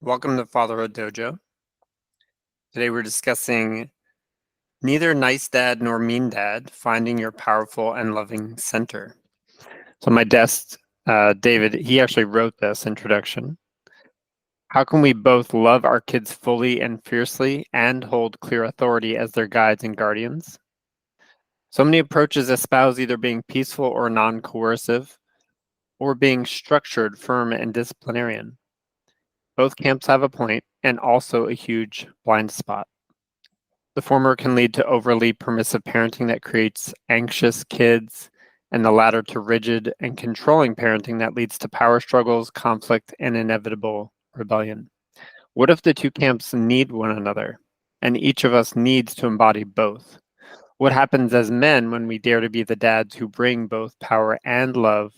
Welcome to Fatherhood Dojo. Today we're discussing neither nice dad nor mean dad, finding your powerful and loving center. So my guest, David, he actually wrote this introduction. How can we both love our kids fully and fiercely and hold clear authority as their guides and guardians? So many approaches espouse either being peaceful or non-coercive, or being structured, firm, and disciplinarian. Both camps have a point and also a huge blind spot. The former can lead to overly permissive parenting that creates anxious kids, and the latter to rigid and controlling parenting that leads to power struggles, conflict, and inevitable rebellion. What if the two camps need one another, and each of us needs to embody both? What happens as men when we dare to be the dads who bring both power and love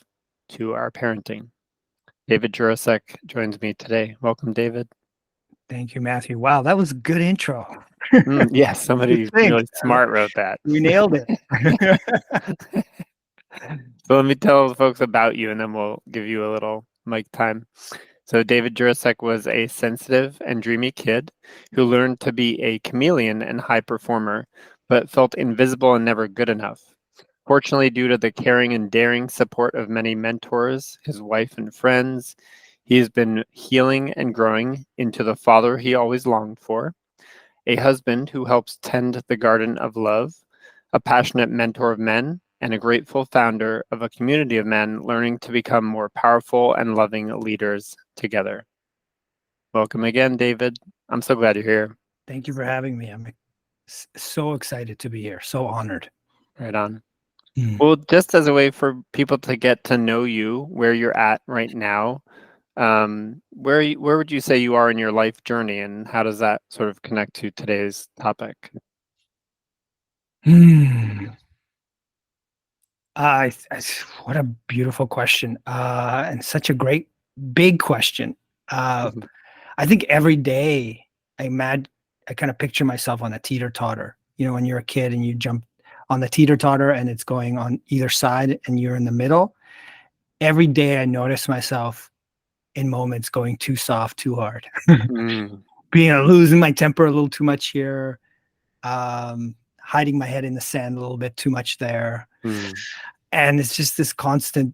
to our parenting? David Jurasek joins me today. Welcome, David. Thank you, Matthew. Wow, that was a good intro. Yeah, somebody really smart wrote that. You nailed it. So let me tell the folks about you, and then we'll give you a little mic time. So David Jurasek was a sensitive and dreamy kid who learned to be a chameleon and high performer, but felt invisible and never good enough. Fortunately, due to the caring and daring support of many mentors, his wife and friends, he has been healing and growing into the father he always longed for, a husband who helps tend the garden of love, a passionate mentor of men, and a grateful founder of a community of men learning to become more powerful and loving leaders together. Welcome again, David. I'm so glad you're here. Thank you for having me. I'm so excited to be here. So honored. Right on. Well, just as a way for people to get to know you, where you're at right now, where would you say you are in your life journey, and how does that sort of connect to today's topic? What a beautiful question, and such a great big question. I think every day I kind of picture myself on a teeter-totter. You know, when you're a kid and you jump on the teeter-totter and it's going on either side and you're in the middle. Every day I notice myself in moments going too soft, too hard, losing my temper a little too much here, hiding my head in the sand a little bit too much there. And it's just this constant,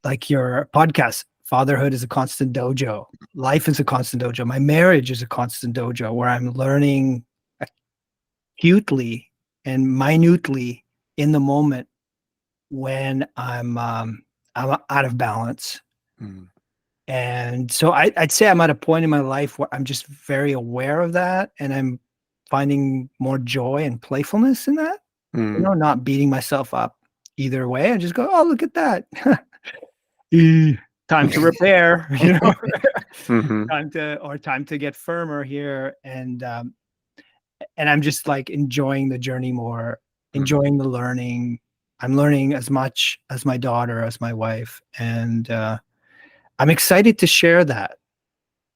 like your podcast, fatherhood is a constant dojo. Life is a constant dojo. My marriage is a constant dojo where I'm learning acutely and minutely in the moment when I'm out of balance. And so I'd say I'm at a point in my life where I'm just very aware of that, and I'm finding more joy and playfulness in that. You know, not beating myself up either way. I just go, oh, look at that. Time to repair, you know, time to get firmer here. And I'm just like enjoying the journey more, enjoying the learning. I'm learning as much as my daughter, as my wife. And I'm excited to share that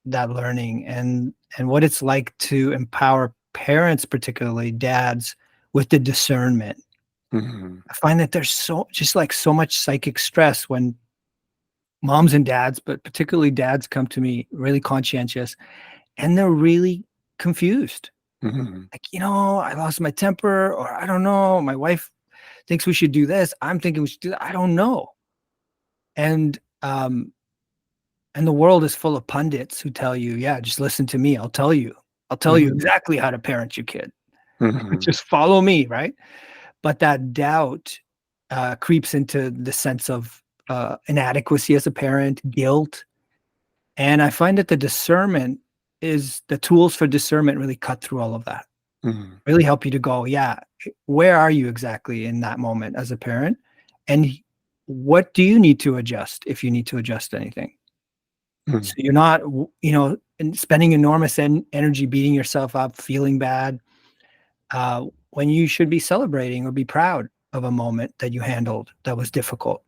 learning and what it's like to empower parents, particularly dads, with the discernment. I find that there's so much psychic stress when moms and dads, but particularly dads, come to me really conscientious and they're really confused. Like, you know, I lost my temper, or I don't know, my wife thinks we should do this. I'm thinking we should do that. I don't know. And the world is full of pundits who tell you, yeah, just listen to me. I'll tell you exactly how to parent your kid. Just follow me, right? But that doubt creeps into the sense of inadequacy as a parent, guilt. And I find that the tools for discernment really cut through all of that. Really help you to go, yeah, where are you exactly in that moment as a parent? And what do you need to adjust if you need to adjust anything? So you're not, you know, spending enormous energy beating yourself up, feeling bad, when you should be celebrating or be proud of a moment that you handled that was difficult.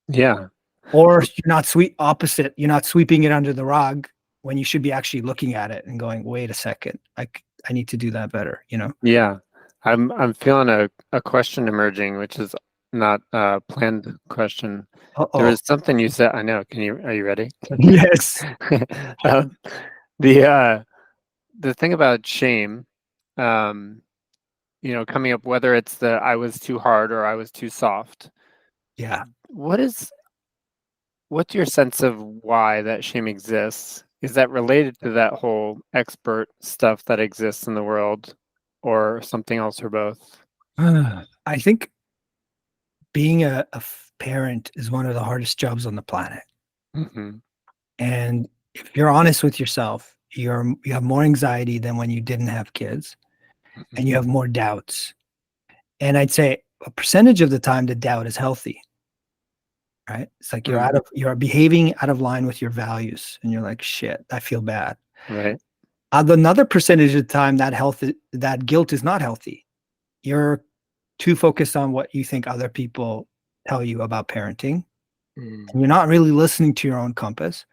Yeah. Or you're not you're not sweeping it under the rug when you should be actually looking at it and going, wait a second, I need to do that better, you know? Yeah. I'm feeling a question emerging, which is not a planned question. There was something you said. I know. Are you ready? Yes. The thing about shame, coming up, whether it's the I was too hard or I was too soft. Yeah. What's your sense of why that shame exists? Is that related to that whole expert stuff that exists in the world, or something else, or both? I think being a parent is one of the hardest jobs on the planet. Mm-hmm. And if you're honest with yourself, you have more anxiety than when you didn't have kids, Mm-hmm. and you have more doubts. And I'd say a percentage of the time the doubt is healthy, right? It's like you're behaving out of line with your values, and you're like, shit, I feel bad. Right. Another percentage of the time that guilt is not healthy. You're too focused on what you think other people tell you about parenting, and you're not really listening to your own compass.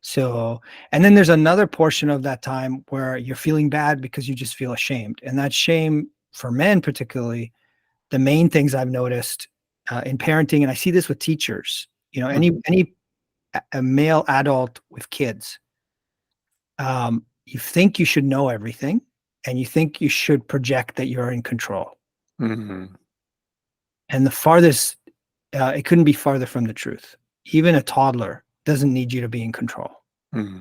So, and then there's another portion of that time where you're feeling bad because you just feel ashamed. And that shame, for men particularly, the main things I've noticed in parenting, and I see this with teachers, any a male adult with kids, you think you should know everything, and you think you should project that you're in control. Mm-hmm. And the farthest, it couldn't be farther from the truth. Even a toddler doesn't need you to be in control. Mm-hmm.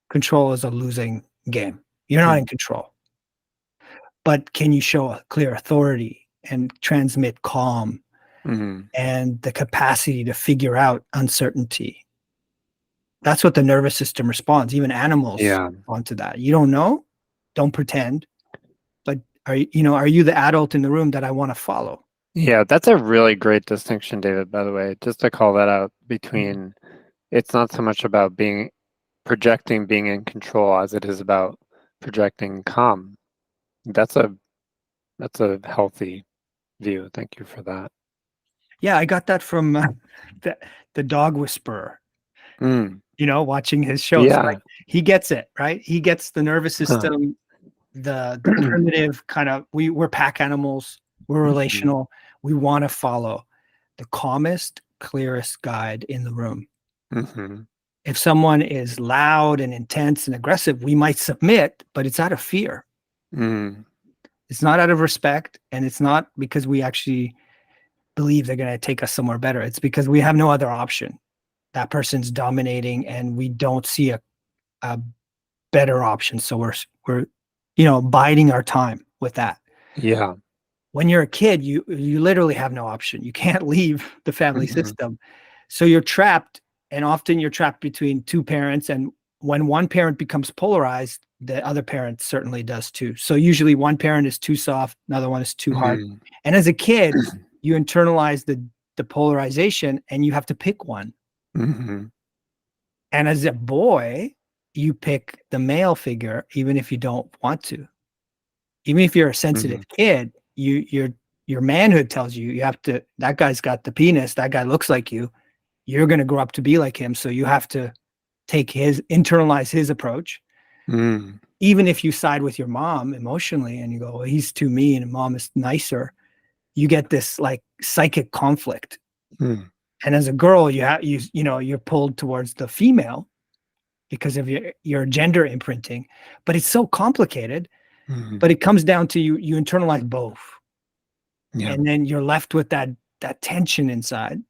Control is a losing game. You're not in control. But can you show a clear authority and transmit calm and the capacity to figure out uncertainty? That's what the nervous system responds. Even animals respond to that. You don't know, don't pretend. But are you the adult in the room that I want to follow? Yeah, that's a really great distinction, David, by the way, just to call that out between it's not so much about projecting being in control as it is about projecting calm. That's a healthy view. Thank you for that. Yeah, I got that from the dog whisperer. Watching his shows. Yeah. Like, he gets it, right? He gets the nervous system, the primitive kind of, we're pack animals, we're relational. We want to follow the calmest, clearest guide in the room. If someone is loud and intense and aggressive, we might submit, but it's out of fear. It's not out of respect, and it's not because we actually believe they're going to take us somewhere better. It's because we have no other option. That person's dominating, and we don't see a better option. So we're biding our time with that. Yeah. When you're a kid, you literally have no option. You can't leave the family system. So you're trapped, and often you're trapped between two parents. And when one parent becomes polarized, the other parent certainly does too. So usually one parent is too soft, another one is too hard. And as a kid, you internalize the polarization, and you have to pick one. And as a boy, you pick the male figure, even if you don't want to. Even if you're a sensitive kid, your manhood tells you have to, that guy's got the penis, that guy looks like you, you're going to grow up to be like him. So you have to internalize his approach. Even if you side with your mom emotionally and you go, well, he's too mean and mom is nicer, you get this like psychic conflict. And as a girl, you're pulled towards the female because of your gender imprinting. But it's so complicated. But it comes down to you internalize both. And then you're left with that tension inside.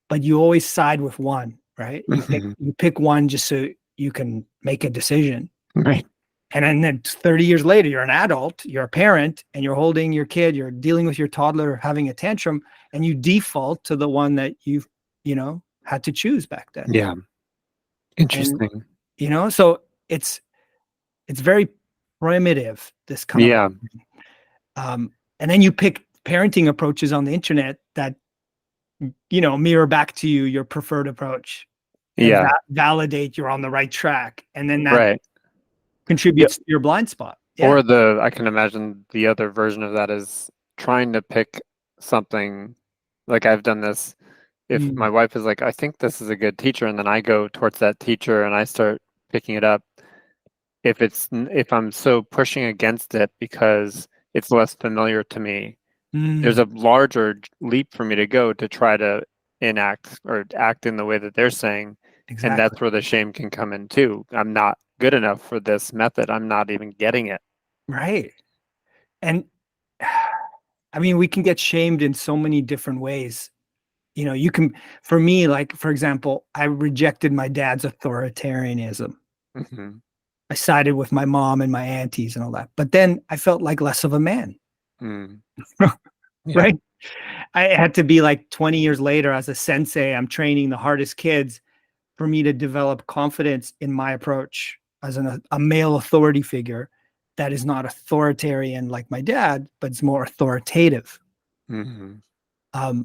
But you always side with one, right? You pick one just so you can make a decision. Right. And then 30 years later, you're an adult, you're a parent, and you're holding your kid, you're dealing with your toddler having a tantrum, and you default to the one that you've, had to choose back then. Yeah. Interesting. And, so it's very primitive, this kind of and then you pick parenting approaches on the internet that, mirror back to you your preferred approach. And validate you're on the right track. And then that contributes to your blind spot. Or I can imagine the other version of that is trying to pick something. Like, I've done this. If my wife is like, I think this is a good teacher, and then I go towards that teacher and I start picking it up. If I'm so pushing against it because it's less familiar to me, there's a larger leap for me to go to try to enact or act in the way that they're saying. Exactly. And that's where the shame can come in too. I'm not good enough for this method. I'm not even getting it. Right. And I mean, we can get shamed in so many different ways. You can, for me, like, for example, I rejected my dad's authoritarianism. Mm-hmm. I sided with my mom and my aunties and all that. But then I felt like less of a man. Mm. Right. I had to be like 20 years later as a sensei. I'm training the hardest kids for me to develop confidence in my approach as a male authority figure that is not authoritarian like my dad, but it's more authoritative. Mm-hmm.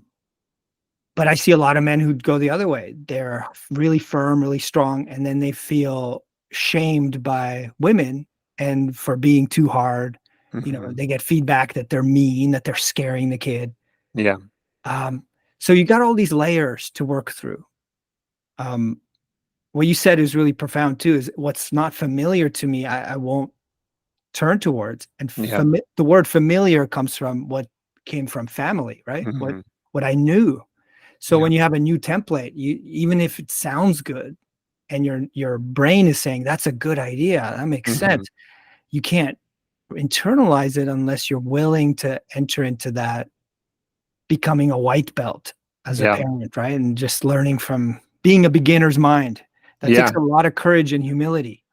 But I see a lot of men who go the other way. They're really firm, really strong, and then they feel shamed by women and for being too hard. Mm-hmm. They get feedback that they're mean, that they're scaring the kid. Yeah. So you got all these layers to work through. What you said is really profound too, is what's not familiar to me, I won't turn towards. And the word familiar comes from what came from family, right? Mm-hmm. What I knew. So when you have a new template, even if it sounds good and your brain is saying that's a good idea, that makes sense, you can't internalize it unless you're willing to enter into that becoming a white belt as a parent, right? And just learning from being a beginner's mind. That takes a lot of courage and humility.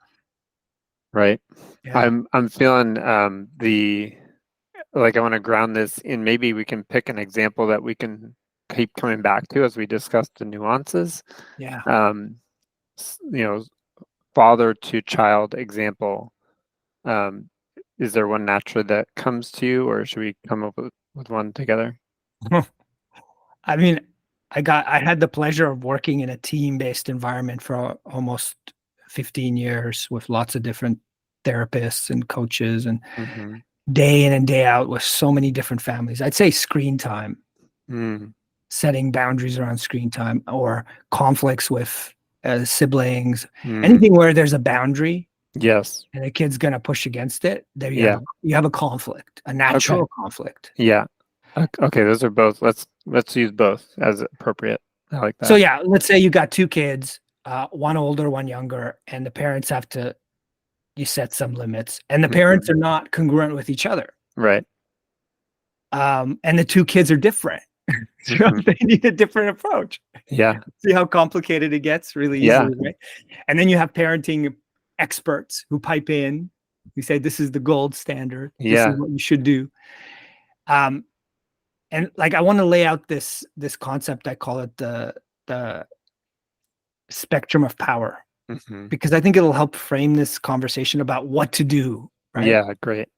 Right. Yeah. I'm feeling I want to ground this in, maybe we can pick an example that we can keep coming back to as we discuss the nuances. Yeah. Father to child example. Is there one naturally that comes to you, or should we come up with one together? I mean, I had the pleasure of working in a team-based environment for almost 15 years with lots of different therapists and coaches, and day in and day out with so many different families. I'd say screen time, setting boundaries around screen time, or conflicts with siblings, anything where there's a boundary. Yes. And the kid's going to push against it. There you have a conflict, a natural conflict. Yeah. Okay, those are both. Let's use both as appropriate. I like that. So yeah, let's say you got two kids, one older, one younger, and the parents you set some limits, and the parents are not congruent with each other. Right. And the two kids are different. So they need a different approach. Yeah. See how complicated it gets really easily, right? And then you have parenting experts who pipe in. You say, this is the gold standard. This is what you should do. And like, I want to lay out this concept. I call it the spectrum of power, because I think it'll help frame this conversation about what to do. Right? Yeah, great.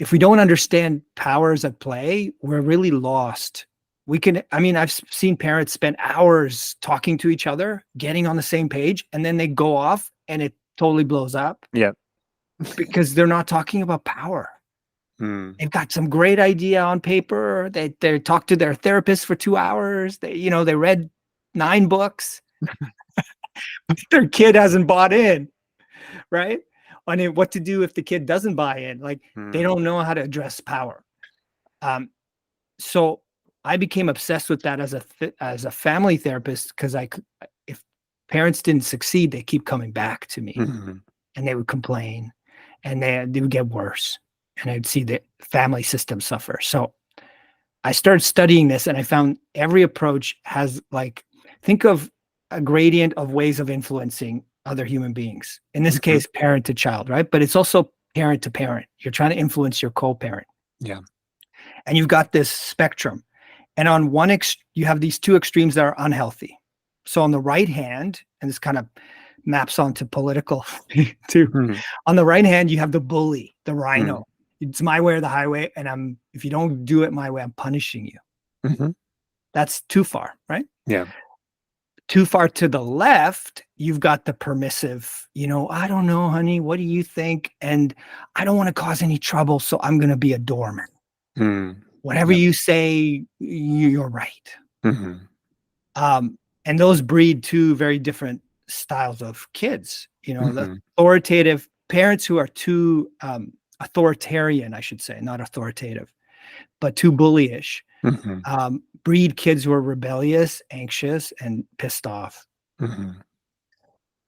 If we don't understand powers at play, we're really lost. I've seen parents spend hours talking to each other, getting on the same page, and then they go off and it totally blows up. Yeah. Because they're not talking about power. They've got some great idea on paper. They talked to their therapist for 2 hours. They read 9 books. Their kid hasn't bought in, right? On what to do if the kid doesn't buy in. Like, they don't know how to address power. So I became obsessed with that as a family therapist, because if parents didn't succeed, they keep coming back to me, and they would complain, and they would get worse, and I'd see the family system suffer. So I started studying this, and I found every approach has, like, think of a gradient of ways of influencing other human beings. In this case, parent to child, right? But it's also parent to parent. You're trying to influence your co-parent. Yeah. And you've got this spectrum. And on one you have these two extremes that are unhealthy. So on the right hand, and this kind of maps onto political too. On the right hand, you have the bully, the rhino. It's my way or the highway, and if you don't do it my way, I'm punishing you. That's too far, right? Yeah. Too far to the left, you've got the permissive, I don't know, honey, what do you think? And I don't want to cause any trouble, so I'm going to be a doorman. Whatever you say, you're right. And those breed two very different styles of kids. The authoritative parents who are too authoritarian, I should say, not authoritative, but too bullyish, breed kids who are rebellious, anxious, and pissed off.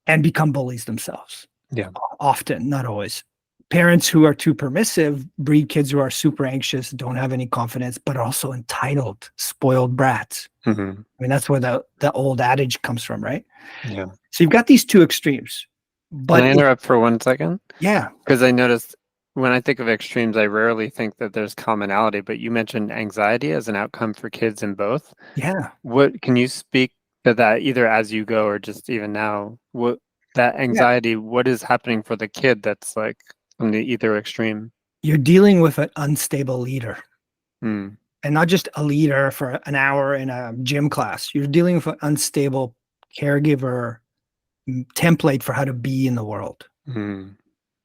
and become bullies themselves. Yeah. Often, not always. Parents who are too permissive breed kids who are super anxious, don't have any confidence, but also entitled, spoiled brats. Mm-hmm. I mean, that's where the old adage comes from, right? Yeah. So you've got these two extremes. But Can I interrupt for 1 second? Yeah. Because I noticed when I think of extremes, I rarely think that there's commonality, but you mentioned anxiety as an outcome for kids in both. Yeah. What can you speak to that either as you go or just even now? What that anxiety, what is happening for the kid that's like from the either extreme? You're dealing with an unstable leader. Mm. And not just a leader for an hour in a gym class. You're dealing with an unstable caregiver template for how to be in the world. Mm.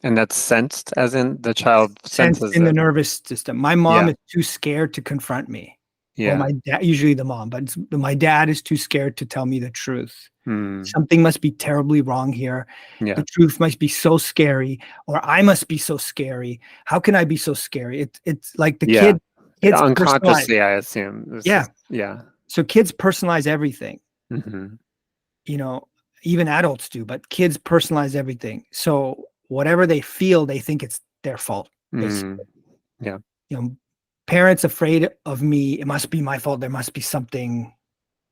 And that's sensed, as in the child Sense senses in the it. nervous system. My mom is too scared to confront me. Yeah. Or my dad, usually the mom, but my dad is too scared to tell me the truth. Mm. Something must be terribly wrong here. Yeah. The truth must be so scary, or I must be so scary. How can I be so scary? It's like the kids unconsciously, I assume. Yeah. So kids personalize everything. Mm-hmm. You know, even adults do, but kids personalize everything. So whatever they feel, they think it's their fault. Basically. Yeah. You know, parents afraid of me, it must be my fault. There must be something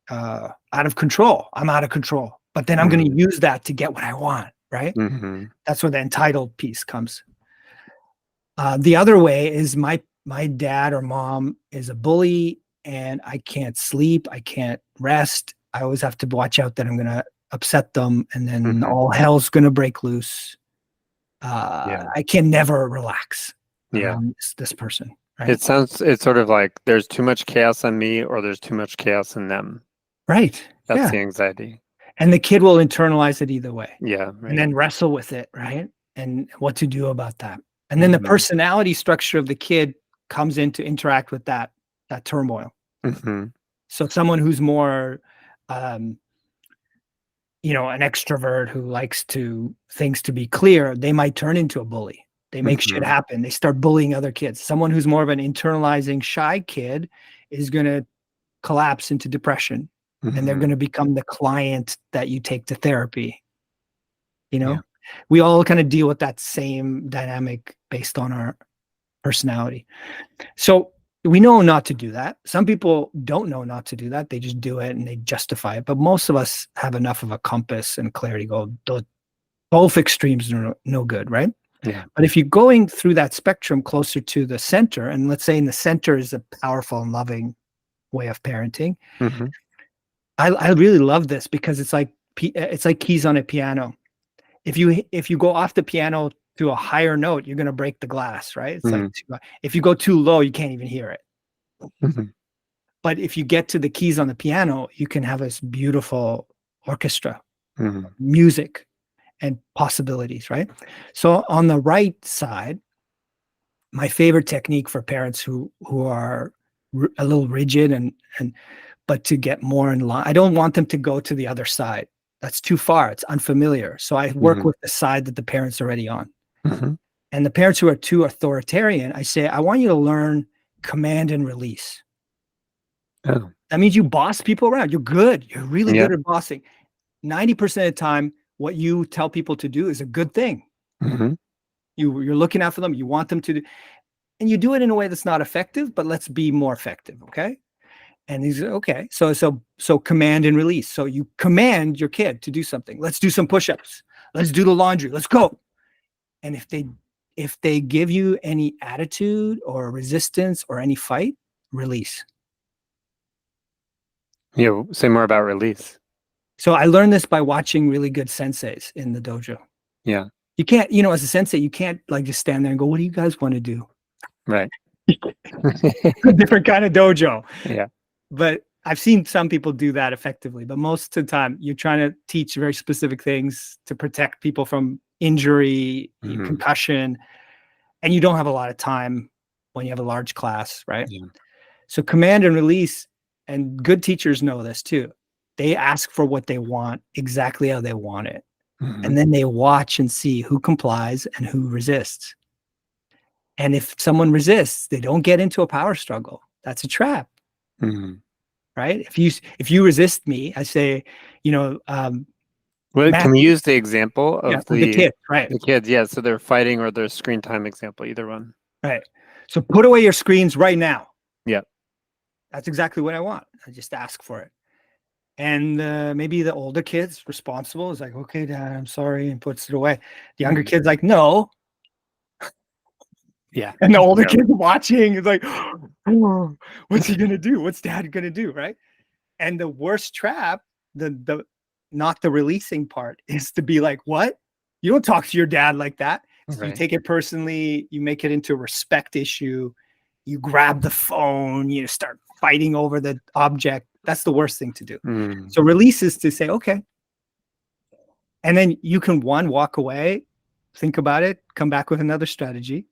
out of control. I'm out of control. But then I'm going to use that to get what I want, right? Mm-hmm. That's where the entitled piece comes. The other way is my dad or mom is a bully, and I can't sleep. I can't rest. I always have to watch out that I'm going to upset them, and then all hell's going to break loose. I can never relax around this person. Right? It's sort of like there's too much chaos on me or there's too much chaos in them. Right. That's the anxiety. And the kid will internalize it either way. Yeah. Right. And then wrestle with it, right? And what to do about that. And then the personality structure of the kid comes in to interact with that turmoil. Mm-hmm. So someone who's more, an extrovert who likes things to be clear, they might turn into a bully. They make shit happen. They start bullying other kids. Someone who's more of an internalizing shy kid is going to collapse into depression, and they're going to become the client that you take to therapy. We all kind of deal with that same dynamic based on our personality. So we know not to do that. Some people don't know not to do that. They just do it and they justify it. But most of us have enough of a compass and clarity to go, both extremes are no good, right? Yeah. But if you're going through that spectrum closer to the center, and let's say in the center is a powerful and loving way of parenting, I really love this because it's like keys on a piano. If you go off the piano to a higher note, you're going to break the glass, right? It's like if you go too low, you can't even hear it. But if you get to the keys on the piano, you can have this beautiful orchestra, music, and possibilities, right? So on the right side, my favorite technique for parents who are a little rigid but to get more in line, I don't want them to go to the other side. That's too far. It's unfamiliar. So I work with the side that the parent's already on. And the parents who are too authoritarian, I say, I want you to learn command and release. Oh. That means you boss people around. You're good. You're really good at bossing. 90% of the time, what you tell people to do is a good thing. You're looking out for them. You want them to do, and you do it in a way that's not effective, but let's be more effective. Okay. And he's okay. So command and release. So you command your kid to do something. Let's do some push-ups. Let's do the laundry. Let's go. And if they give you any attitude or resistance or any fight, release. Say more about release. So I learned this by watching really good senseis in the dojo. Yeah. You can't, as a sensei, you can't like just stand there and go, what do you guys want to do? Right. Different kind of dojo. Yeah. But I've seen some people do that effectively. But most of the time, you're trying to teach very specific things to protect people from injury, concussion, and you don't have a lot of time when you have a large class, right? Yeah. So command and release, and good teachers know this too. They ask for what they want exactly how they want it. And then they watch and see who complies and who resists. And if someone resists, they don't get into a power struggle. That's a trap. Right? If you resist me, I say, Well, can we use the example of the kids, right? The kids, yeah. So they're fighting or their screen time example, either one. Right. So put away your screens right now. Yeah. That's exactly what I want. I just ask for it. And maybe the older kid's responsible is like, okay, Dad, I'm sorry, and puts it away. The younger kid's like, no. Yeah. And the older kid's watching is like, oh, what's he gonna do? What's Dad gonna do? Right. And the worst trap, the not the releasing part, is to be like, what? You don't talk to your dad like that. So you take it personally, you make it into a respect issue, you grab the phone, you start fighting over the object. That's the worst thing to do. So release is to say, okay. And then you can walk away, think about it, come back with another strategy.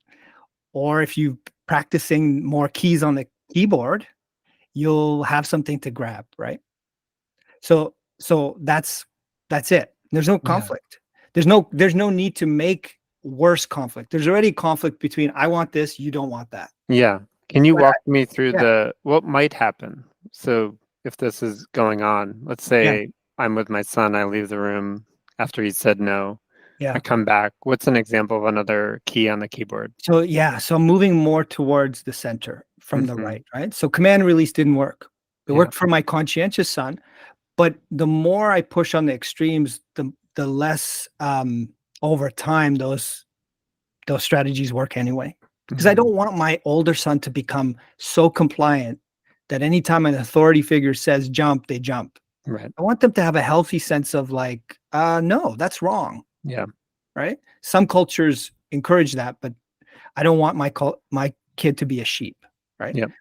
Or if you're practicing more keys on the keyboard, you'll have something to grab, right? So that's it. There's no conflict. There's no need to make worse conflict. There's already conflict between I want this, you don't want that. Yeah. Can you walk me through what might happen? So if this is going on, let's say I'm with my son, I leave the room after he said no. Yeah. I come back. What's an example of another key on the keyboard? So I'm moving more towards the center from the right? So command release didn't work. It worked for my conscientious son, but the more I push on the extremes, the less over time those strategies work anyway. Because I don't want my older son to become so compliant that anytime an authority figure says jump, they jump. Right. I want them to have a healthy sense of like, no, that's wrong. Yeah. Right. Some cultures encourage that, but I don't want my kid to be a sheep. Right. Yep.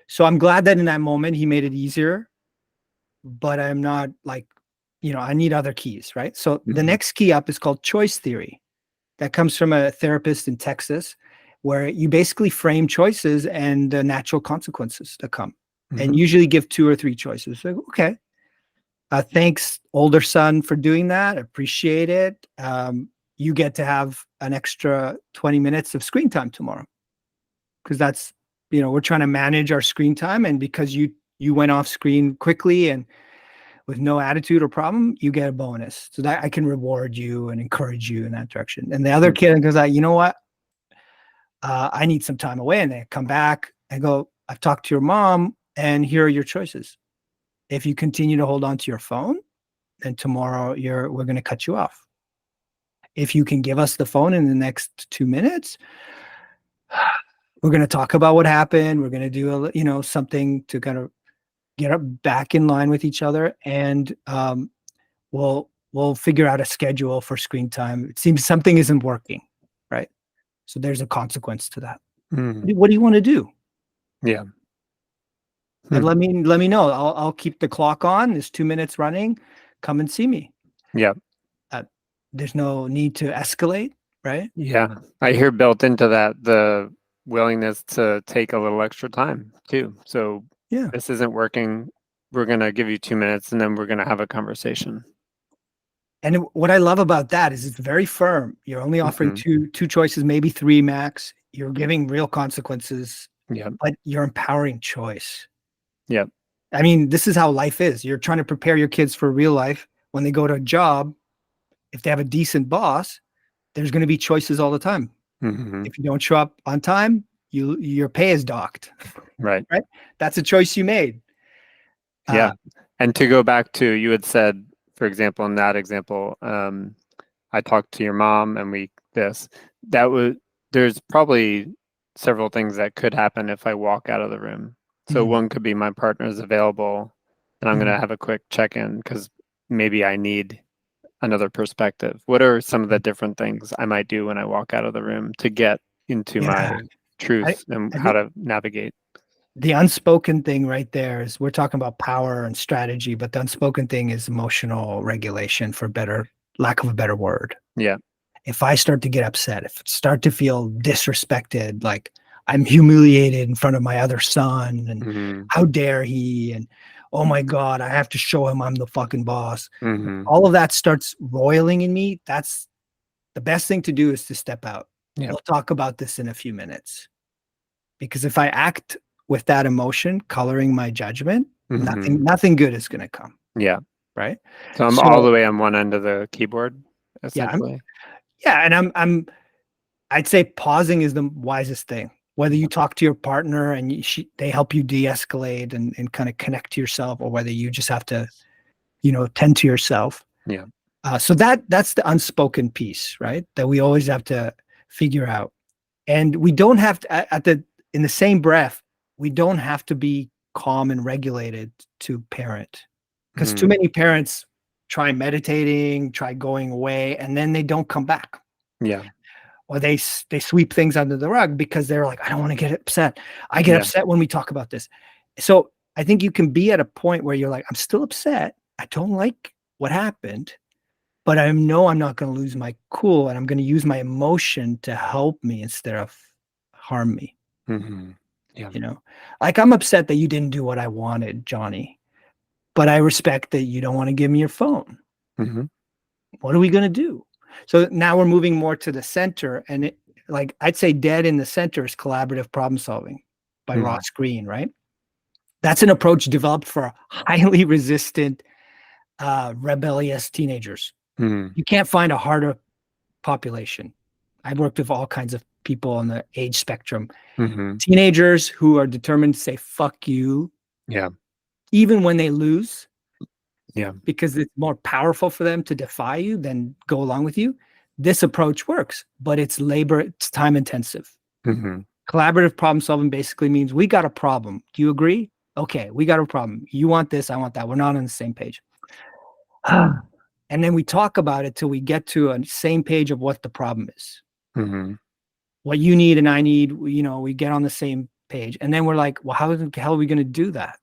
So I'm glad that in that moment he made it easier, but I'm not like, I need other keys. Right. So the next key up is called choice theory. That comes from a therapist in Texas, where you basically frame choices and the natural consequences that come, and usually give 2 or 3 choices. So, okay. Thanks, older son, for doing that. Appreciate it. You get to have an extra 20 minutes of screen time tomorrow. Because that's, we're trying to manage our screen time. And because you went off screen quickly and with no attitude or problem, you get a bonus. So that I can reward you and encourage you in that direction. And the other kid goes, you know what? I need some time away. And they come back and go, I've talked to your mom and here are your choices. If you continue to hold on to your phone, then tomorrow we're going to cut you off. If you can give us the phone in the next 2 minutes, we're going to talk about what happened. We're going to do something to kind of get back in line with each other, and we'll figure out a schedule for screen time. It seems something isn't working, right? So there's a consequence to that. What do you want to do? Yeah. And let me know. I'll keep the clock on. There's 2 minutes running. Come and see me. Yeah. There's no need to escalate, right? Yeah. I hear built into that the willingness to take a little extra time too. So this isn't working. We're going to give you 2 minutes and then we're going to have a conversation. And what I love about that is it's very firm. You're only offering two choices, maybe 3 max. You're giving real consequences, but you're empowering choice. Yeah. I mean, this is how life is. You're trying to prepare your kids for real life. When they go to a job, if they have a decent boss, there's going to be choices all the time. If you don't show up on time, your pay is docked. Right. Right. That's a choice you made. Yeah. And to go back to, you had said, for example, in that example, I talked to your mom and there's probably several things that could happen if I walk out of the room. So one could be my partner is available and I'm going to have a quick check-in because maybe I need another perspective. What are some of the different things I might do when I walk out of the room to get into my truth and how to navigate? The unspoken thing right there is we're talking about power and strategy, but the unspoken thing is emotional regulation, for lack of a better word. Yeah. If I start to get upset, if I start to feel disrespected, like I'm humiliated in front of my other son and how dare he, and oh my God, I have to show him I'm the fucking boss. All of that starts roiling in me. That's the best thing to do, is to step out. We'll talk about this in a few minutes. Because if I act with that emotion coloring my judgment, nothing good is going to come. Yeah. right? So I'm all the way on one end of the keyboard, essentially. And I'd say pausing is the wisest thing. Whether you talk to your partner and they help you de-escalate and kind of connect to yourself, or whether you just have to, tend to yourself. Yeah. So that's the unspoken piece, right? That we always have to figure out. And we don't have to, in the same breath, we don't have to be calm and regulated to parent, because too many parents try meditating, try going away, and then they don't come back. Yeah. Or they sweep things under the rug because they're like, I don't want to get upset. I get upset when we talk about this. So I think you can be at a point where you're like, I'm still upset. I don't like what happened, but I know I'm not going to lose my cool, and I'm going to use my emotion to help me instead of harm me. Yeah. Like, I'm upset that you didn't do what I wanted, Johnny, but I respect that you don't want to give me your phone. What are we going to do? So now we're moving more to the center, and I'd say dead in the center is collaborative problem solving by Ross Greene, right? That's an approach developed for highly resistant, rebellious teenagers. You can't find a harder population. I've worked with all kinds of people on the age spectrum. Teenagers who are determined to say, fuck you. Yeah. Even when they lose. Yeah. Because it's more powerful for them to defy you than go along with you. This approach works, but it's labor, it's time intensive. Collaborative problem solving basically means we got a problem. Do you agree? Okay, we got a problem. You want this, I want that. We're not on the same page. And then we talk about it till we get to a same page of what the problem is. What you need and I need, we get on the same page. And then we're like, well, how the hell are we going to do that?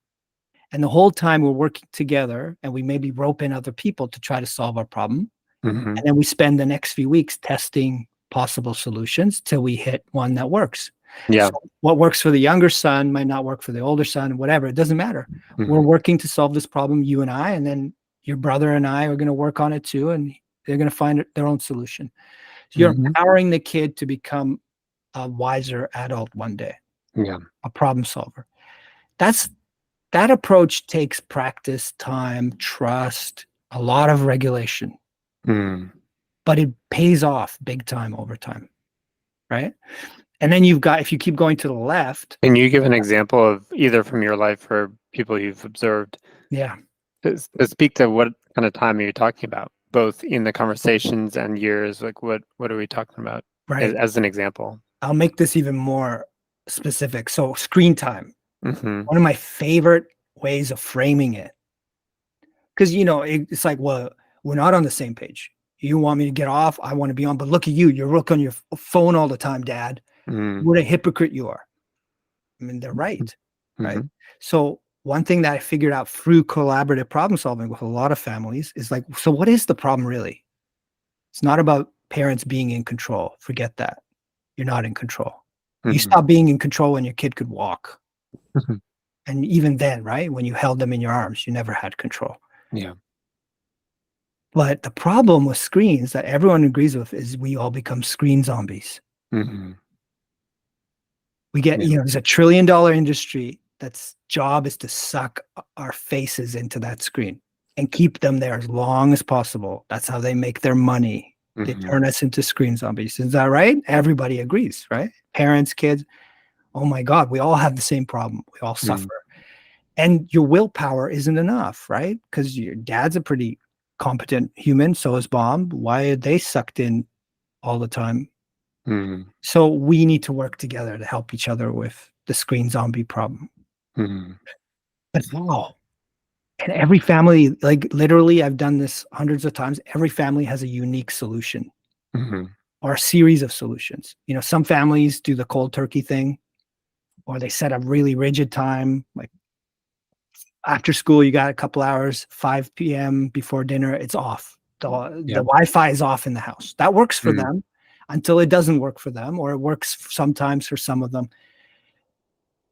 And the whole time we're working together, and we maybe rope in other people to try to solve our problem. And then we spend the next few weeks testing possible solutions till we hit one that works. Yeah. So what works for the younger son might not work for the older son, whatever. It doesnn't matter. We're working to solve this problem, you and I, and then your brother and I are going to work on it too, and they're going to find their own solution. So you're empowering the kid to become a wiser adult one day. Yeah. A problem solver. That approach takes practice, time, trust, a lot of regulation, but it pays off big time over time, right? And then if you keep going to the left. Can you give an example of either from your life or people you've observed? Yeah. To speak to what kind of time are you talking about, both in the conversations and years? Like what are we talking about? Right. As an example? I'll make this even more specific. So screen time. One of my favorite ways of framing it, because it's like, well, we're not on the same page. You want me to get off, I want to be on, but look at you, you're looking on your phone all the time, Dad. What a hypocrite you are. I mean, they're right. Right. So one thing that I figured out through collaborative problem solving with a lot of families is like, so what is the problem really? It's not about parents being in control. Forget that. You're not in control. You stopped being in control when your kid could walk. And even then, right, when you held them in your arms, you never had control. Yeah. But the problem with screens that everyone agrees with is we all become screen zombies. We get, there's $1 trillion industry that's job is to suck our faces into that screen and keep them there as long as possible. That's how they make their money. They turn us into screen zombies. Is that right? Everybody agrees, right? Parents, kids. Oh my God, we all have the same problem. We all suffer. And your willpower isn't enough, right? Because your dad's a pretty competent human. So is mom. Why are they sucked in all the time? So we need to work together to help each other with the screen zombie problem. But wow. And every family, like literally, I've done this hundreds of times. Every family has a unique solution or a series of solutions. Some families do the cold turkey thing, or they set a really rigid time, like after school, you got a couple hours, 5 p.m. before dinner, it's off. The Wi-Fi is off in the house. That works for them until it doesn't work for them, or it works sometimes for some of them.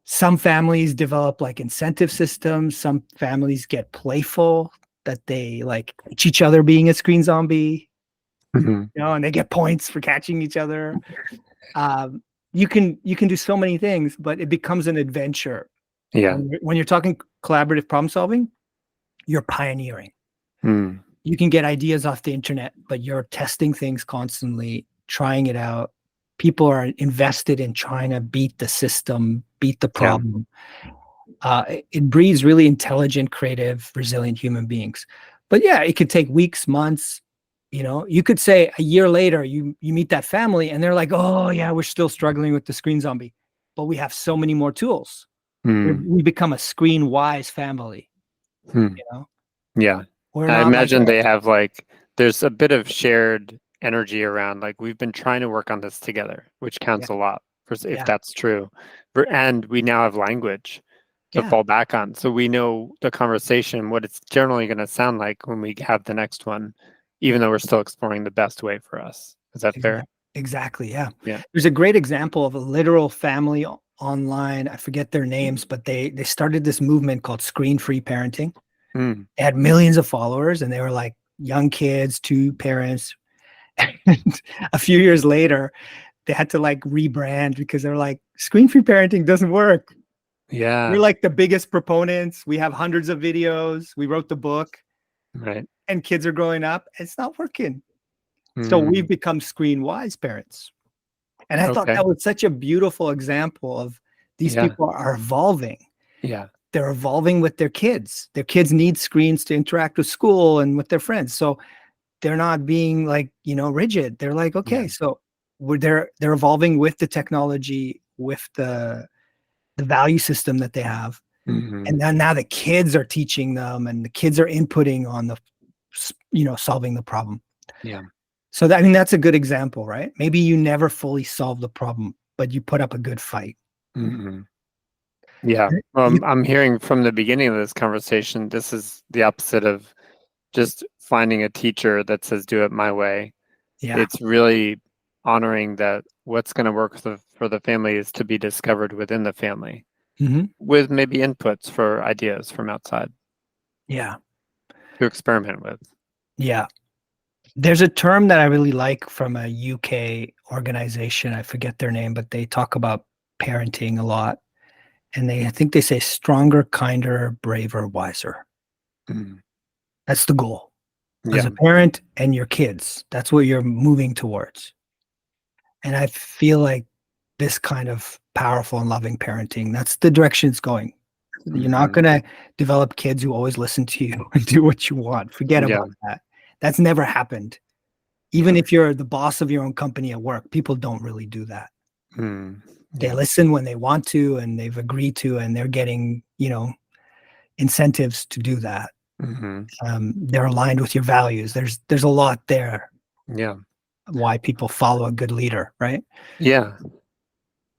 Some families develop like incentive systems. Some families get playful, that they like teach each other being a screen zombie, and they get points for catching each other. You can do so many things, but it becomes an adventure. Yeah. When you're talking collaborative problem solving, you're pioneering. Mm. You can get ideas off the internet, but you're testing things constantly, trying it out. People are invested in trying to beat the system, beat the Yeah. problem. It breeds really intelligent, creative, resilient human beings. But yeah, it could take weeks, months. You could say a year later, you meet that family and they're like, oh yeah, we're still struggling with the screen zombie, but we have so many more tools. Mm. We become a screen wise family. Mm. Yeah. We're I not like, imagine they have there's a bit of shared energy around, we've been trying to work on this together, which counts a lot if that's true. And we now have language to fall back on. So we know the conversation, what it's generally going to sound like when we have the next one, even though we're still exploring the best way for us. Is that fair? Exactly. Yeah. Yeah. There's a great example of a literal family online. I forget their names, but they started this movement called screen-free parenting. Mm. They had millions of followers and they were like young kids, 2 parents. And a few years later, they had to rebrand because they're like, screen-free parenting doesn't work. Yeah. We're like the biggest proponents. We have hundreds of videos. We wrote the book. Right. And kids are growing up. It's not working. So we've become screen-wise parents. And I thought that was such a beautiful example of these people are evolving. Yeah. They're evolving with their kids. Their kids need screens to interact with school and with their friends. So they're not being rigid. They're like, okay, so they're evolving with the technology, with the value system that they have. And then now the kids are teaching them and the kids are inputting on the, solving the problem. Yeah. So that's a good example, right? Maybe you never fully solve the problem, but you put up a good fight. Yeah. I'm hearing from the beginning of this conversation, this is the opposite of just finding a teacher that says, do it my way. Yeah. It's really honoring that what's going to work for the family is to be discovered within the family with maybe inputs for ideas from outside. Yeah. To experiment with. Yeah. There's a term that I really like from a UK organization. I forget their name, but they talk about parenting a lot. And I think they say stronger, kinder, braver, wiser. That's the goal. As a parent and your kids, that's what you're moving towards. And I feel like this kind of powerful and loving parenting, that's the direction it's going. You're not going to develop kids who always listen to you and do what you want. Forget about that. That's never happened. Even if you're the boss of your own company at work, people don't really do that. They listen when they want to and they've agreed to, and they're getting, incentives to do that. They're aligned with your values. There's a lot there. Yeah. Why people follow a good leader, right? Yeah.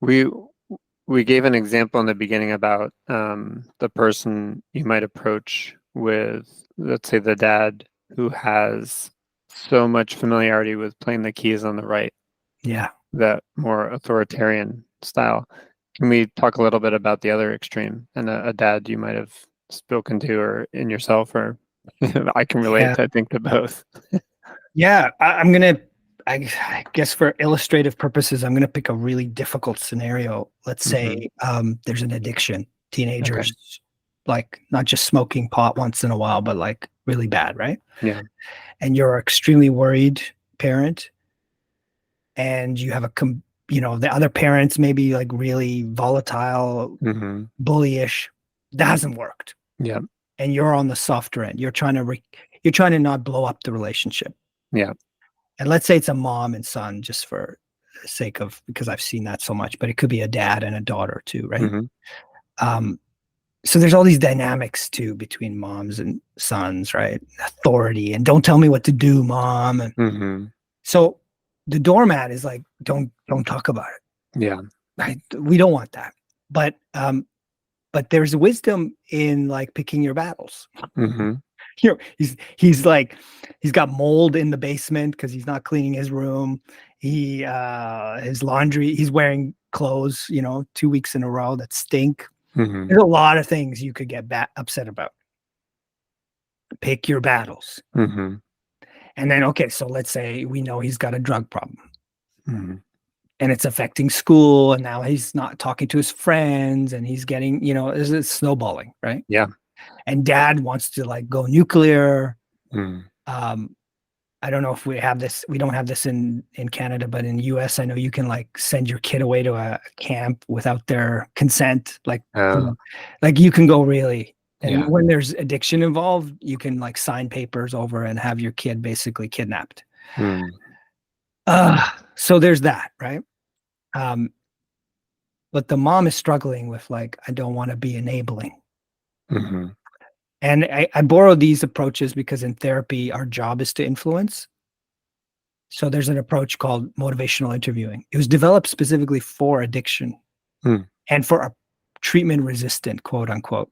We gave an example in the beginning about the person you might approach with, let's say, the dad who has so much familiarity with playing the keys on the right. Yeah. That more authoritarian style. Can we talk a little bit about the other extreme and a dad you might have spoken to or in yourself, or I can relate, I think, to both. Yeah. I guess for illustrative purposes, I'm going to pick a really difficult scenario. Let's say there's an addiction, teenagers, not just smoking pot once in a while, but really bad, right? Yeah. And you're extremely worried parent, and you have the other parents maybe really volatile, bullyish. That hasn't worked. Yeah. And you're on the softer end. You're trying to not blow up the relationship. Yeah. And let's say it's a mom and son, just for the sake of, because I've seen that so much, but it could be a dad and a daughter too, right? So there's all these dynamics too between moms and sons, right? Authority and don't tell me what to do, mom. And so the doormat is like, don't talk about it. Yeah. Right? We don't want that. But there's wisdom in picking your battles. He's got mold in the basement because he's not cleaning his room. His laundry, he's wearing clothes, 2 weeks in a row that stink. There's a lot of things you could get upset about. Pick your battles. And then, okay, so let's say we know he's got a drug problem. And it's affecting school, and now he's not talking to his friends, and he's getting, it's snowballing, right? Yeah. And dad wants to go nuclear, I don't know if we have this. We don't have this in Canada, but in the US, I know you can like send your kid away to a camp without their consent. Like, like you can go really. And when there's addiction involved, you can like sign papers over and have your kid basically kidnapped. So there's that, right? But the mom is struggling with like, I don't want to be enabling. And I borrow these approaches because in therapy, our job is to influence. So there's an approach called motivational interviewing. It was developed specifically for addiction and for a treatment resistant, quote unquote.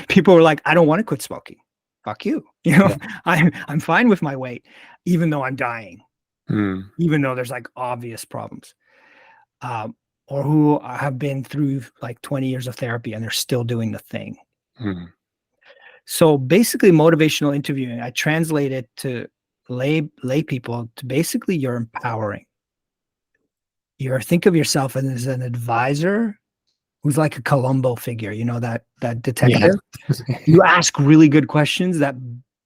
People were like, I don't want to quit smoking. Fuck you. You know, I'm fine with my weight, even though I'm dying, even though there's like obvious problems. Or who have been through like 20 years of therapy and they're still doing the thing. So basically motivational interviewing, I translate it to lay people to basically you're empowering. Think of yourself as an advisor who's like a Columbo figure, you know, that detective. You ask really good questions that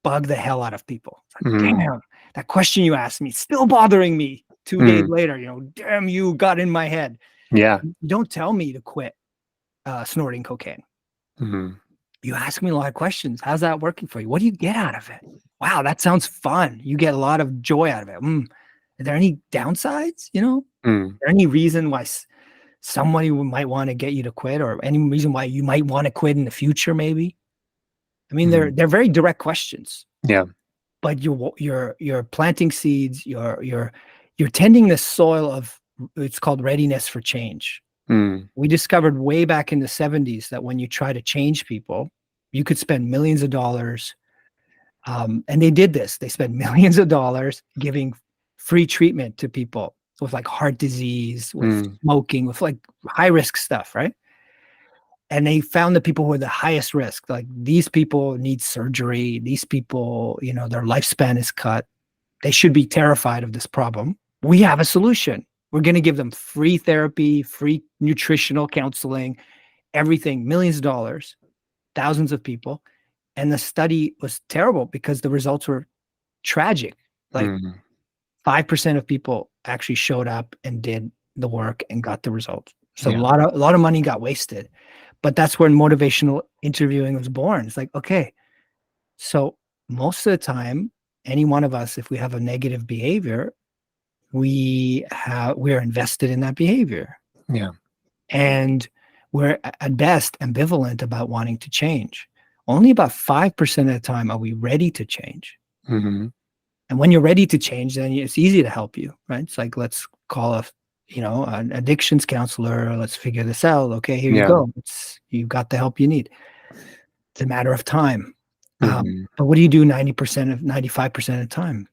bug the hell out of people. Like, damn, that question you asked me still bothering me 2 days later, you know, damn, you got in my head. Yeah. Don't tell me to quit snorting cocaine. You ask me a lot of questions. How's that working for you? What do you get out of it? Wow, that sounds fun. You get a lot of joy out of it. Are there any downsides? You know, is there any reason why somebody might want to get you to quit, or any reason why you might want to quit in the future? Maybe. I mean, they're very direct questions. Yeah. But you're planting seeds. You're tending the soil of, it's called readiness for change. We discovered way back in the 70s that when you try to change people, you could spend millions of dollars. And they did this. They spent millions of dollars giving free treatment to people with like heart disease, with smoking, with like high risk stuff, right? And they found the people who are the highest risk. Like these people need surgery. These people, you know, their lifespan is cut. They should be terrified of this problem. We have a solution. We're going to give them free therapy, free nutritional counseling, everything, millions of dollars, thousands of people. And the study was terrible because the results were tragic. Like 5% of people actually showed up and did the work and got the results. So a lot of money got wasted. But that's when motivational interviewing was born. It's like, okay, so most of the time, any one of us, if we have a negative behavior, we're invested in that behavior. Yeah. And we're at best ambivalent about wanting to change. Only about 5% of the time are we ready to change. And when you're ready to change, then it's easy to help you, right? It's like, let's call an addictions counselor. Let's figure this out. Okay, here you go. You've got the help you need. It's a matter of time. But what do you do 95% of the time?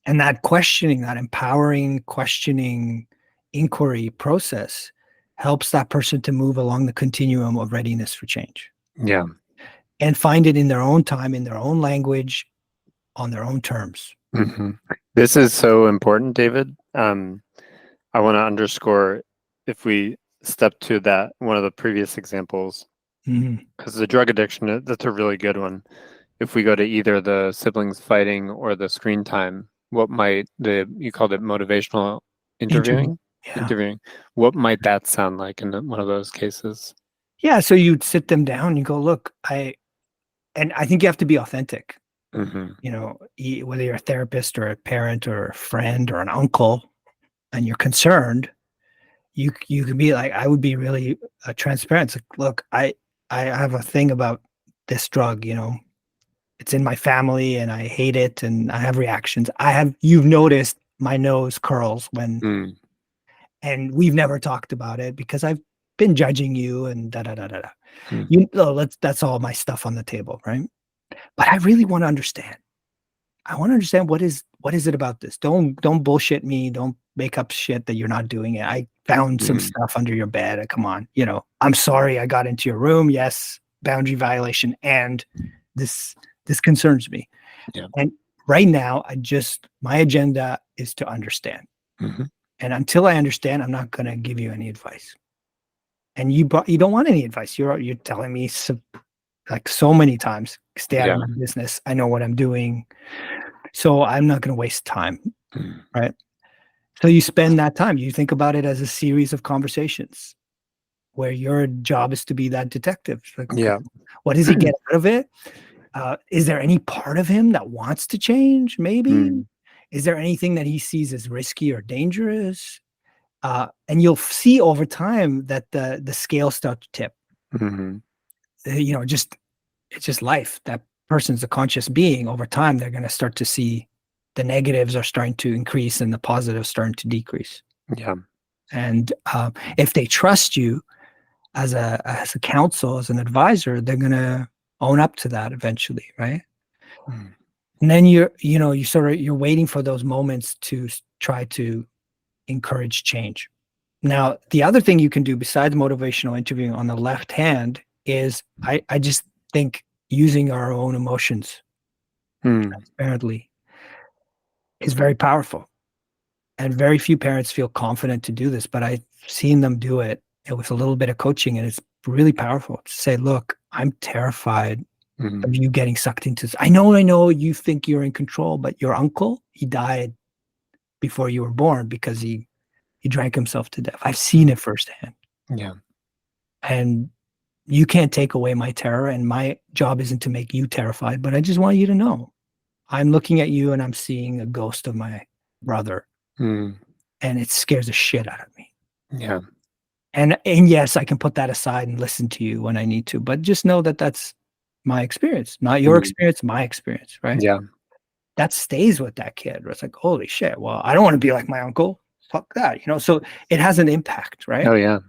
And that questioning, that empowering questioning inquiry process helps that person to move along the continuum of readiness for change. Yeah. And find it in their own time, in their own language, on their own terms. This is so important, David. I want to underscore, if we step to that, one of the previous examples, because the drug addiction, that's a really good one. If we go to either the siblings fighting or the screen time, what might you called it motivational interviewing? Interviewing. What might that sound like in one of those cases? Yeah, so you'd sit them down and you go, look, I think you have to be authentic. You know, whether you're a therapist or a parent or a friend or an uncle, and you're concerned, you can be like, I would be really transparent. It's like, look, I have a thing about this drug, you know, it's in my family and I hate it and I have reactions. You've noticed my nose curls when, and we've never talked about it because I've been judging you and You know, that's all my stuff on the table, right? But I really want to understand. I want to understand what is it about this? Don't bullshit me. Don't make up shit that you're not doing it. I found some stuff under your bed. Come on, you know, I'm sorry I got into your room. Yes, boundary violation, and this concerns me. Yeah. And right now, my agenda is to understand. And until I understand, I'm not going to give you any advice. And you don't want any advice. You're telling me like so many times, stay out of my business. I know what I'm doing. So I'm not going to waste time. Right. So you spend that time. You think about it as a series of conversations where your job is to be that detective. Like, what does he get out of it? Is there any part of him that wants to change? Maybe. Is there anything that he sees as risky or dangerous? And you'll see over time that the scales start to tip. You know, it's just life. That person's a conscious being. Over time, they're going to start to see the negatives are starting to increase and the positives starting to decrease. Yeah. And if they trust you as a counsel, as an advisor, they're going to own up to that eventually, right? And then you're waiting for those moments to try to encourage change. Now, the other thing you can do besides motivational interviewing on the left hand is I just think using our own emotions transparently is very powerful. And very few parents feel confident to do this, but I've seen them do it with a little bit of coaching, and it's really powerful to say, look, I'm terrified of you getting sucked into this. I know you think you're in control, but your uncle, he died before you were born because he drank himself to death. I've seen it firsthand. Yeah. And you can't take away my terror, and my job isn't to make you terrified, but I just want you to know I'm looking at you and I'm seeing a ghost of my brother. And it scares the shit out of me. Yeah. And yes, I can put that aside and listen to you when I need to, but just know that that's my experience, not your experience, my experience, right? Yeah. That stays with that kid. It's like, holy shit, well, I don't want to be like my uncle. Fuck that, so it has an impact, right? Oh yeah.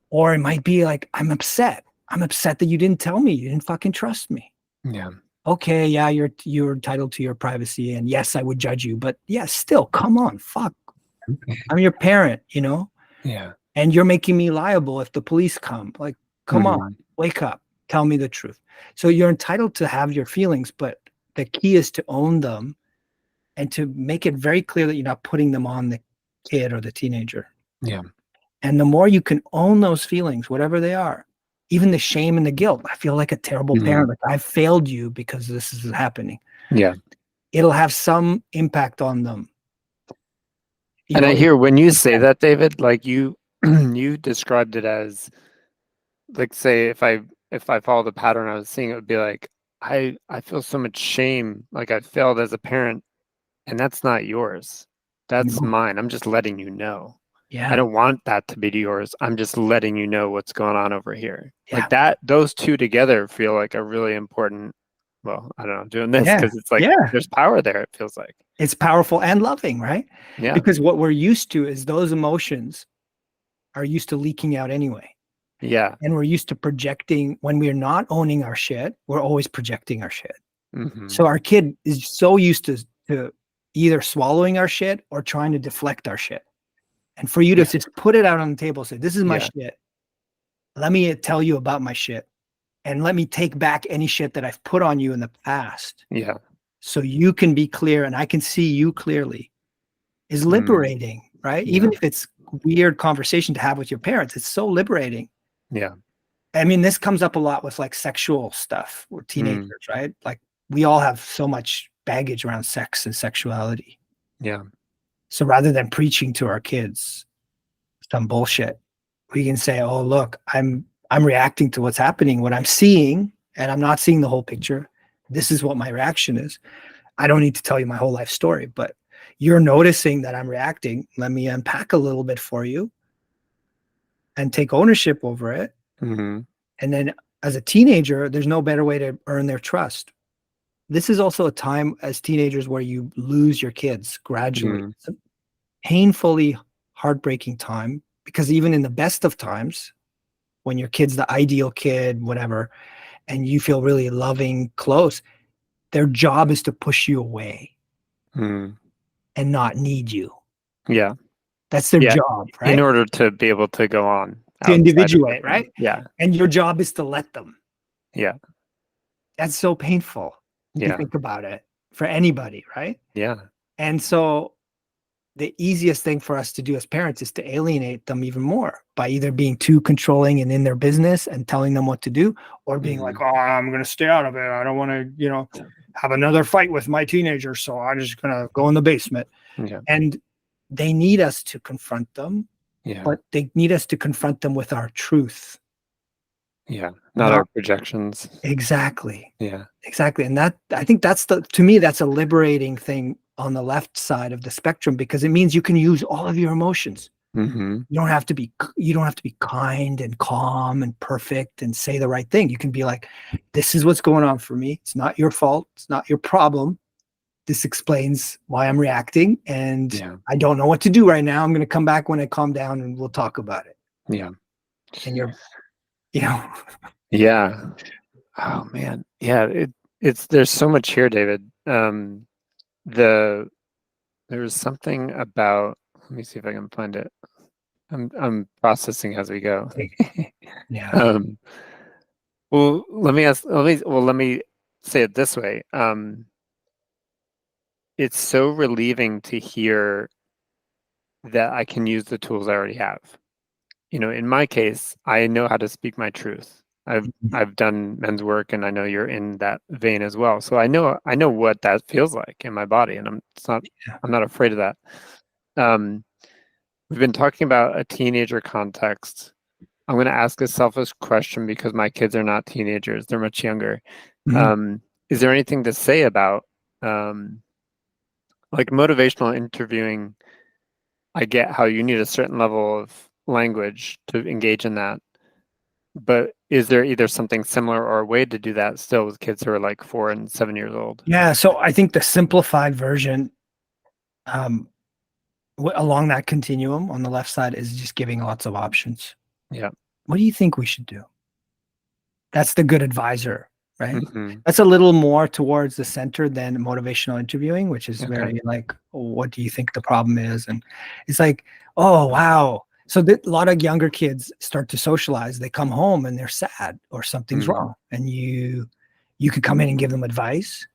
Or it might be like, I'm upset that you didn't tell me, you didn't fucking trust me. Yeah. Okay, yeah, you're entitled to your privacy, and yes, I would judge you, but yeah, still, come on, fuck. I'm your parent, Yeah. and you're making me liable if the police come. Like, come on, wake up, tell me the truth. So you're entitled to have your feelings, but the key is to own them and to make it very clear that you're not putting them on the kid or the teenager. Yeah. And the more you can own those feelings, whatever they are, even the shame and the guilt, I feel like a terrible parent. Like, I failed you because this is happening. Yeah. It'll have some impact on them. And I hear when you say that, David, like you described it as, like, say, if I follow the pattern I was seeing, it would be like, I feel so much shame, like I failed as a parent, and that's not yours. That's mine. I'm just letting you know. Yeah. I don't want that to be yours. I'm just letting you know what's going on over here. Yeah. Like that, those two together feel like a really important, well, I don't know, doing this because it's like there's power there, it feels like. It's powerful and loving, right? Yeah. Because what we're used to is those emotions are used to leaking out anyway. Yeah. And we're used to projecting. When we're not owning our shit, we're always projecting our shit. So our kid is so used to either swallowing our shit or trying to deflect our shit. And for you to just put it out on the table, say, this is my shit. Let me tell you about my shit. And let me take back any shit that I've put on you in the past. Yeah. So you can be clear and I can see you clearly is liberating, right? Yeah. Even if it's weird conversation to have with your parents, it's so liberating. Yeah. I mean, this comes up a lot with like sexual stuff or teenagers, right? Like we all have so much baggage around sex and sexuality. Yeah. So rather than preaching to our kids some bullshit, we can say, oh, look, I'm reacting to what's happening, what I'm seeing, and I'm not seeing the whole picture. This is what my reaction is. I don't need to tell you my whole life story, but you're noticing that I'm reacting. Let me unpack a little bit for you and take ownership over it. And then as a teenager, there's no better way to earn their trust. This is also a time as teenagers where you lose your kids gradually. It's a painfully heartbreaking time because even in the best of times, when your kid's the ideal kid, whatever, and you feel really loving, close, their job is to push you away and not need you. Yeah. That's their job, right? In order to be able to go on. To individuate, right? Yeah. And your job is to let them. Yeah. That's so painful. Yeah. You think about it for anybody, right? Yeah. And so the easiest thing for us to do as parents is to alienate them even more by either being too controlling and in their business and telling them what to do, or being like, oh, I'm going to stay out of it. I don't want to, have another fight with my teenager. So I'm just going to go in the basement. Yeah. And they need us to confront them, but they need us to confront them with our truth. Yeah. Not our projections. Exactly. Yeah. Exactly. And that, I think to me, that's a liberating thing on the left side of the spectrum, because it means you can use all of your emotions. Mm-hmm. You don't have to be kind and calm and perfect and say the right thing. You can be like, this is what's going on for me. It's not your fault. It's not your problem. This explains why I'm reacting, and I don't know what to do right now. I'm going to come back when I calm down and we'll talk about it. Yeah. And yeah. Oh man. Yeah. There's so much here, David. There's something about, let me see if I can find it. I'm processing as we go. Yeah. Well, let me say it this way. It's so relieving to hear that I can use the tools I already have. In my case, I know how to speak my truth. I've done men's work, and I know you're in that vein as well. So I know what that feels like in my body, and I'm not afraid of that. We've been talking about a teenager context. I'm going to ask a selfish question because my kids are not teenagers; they're much younger. Mm-hmm. Is there anything to say about like motivational interviewing? I get how you need a certain level of language to engage in that. But is there either something similar or a way to do that still with kids who are like 4 and 7 years old? Yeah. So I think the simplified version along that continuum on the left side is just giving lots of options. Yeah. What do you think we should do? That's the good advisor, right? Mm-hmm. That's a little more towards the center than motivational interviewing, which is very like, what do you think the problem is? And it's like, oh, wow. So a lot of younger kids start to socialize. They come home and they're sad or something's wrong. And you could come in and give them advice,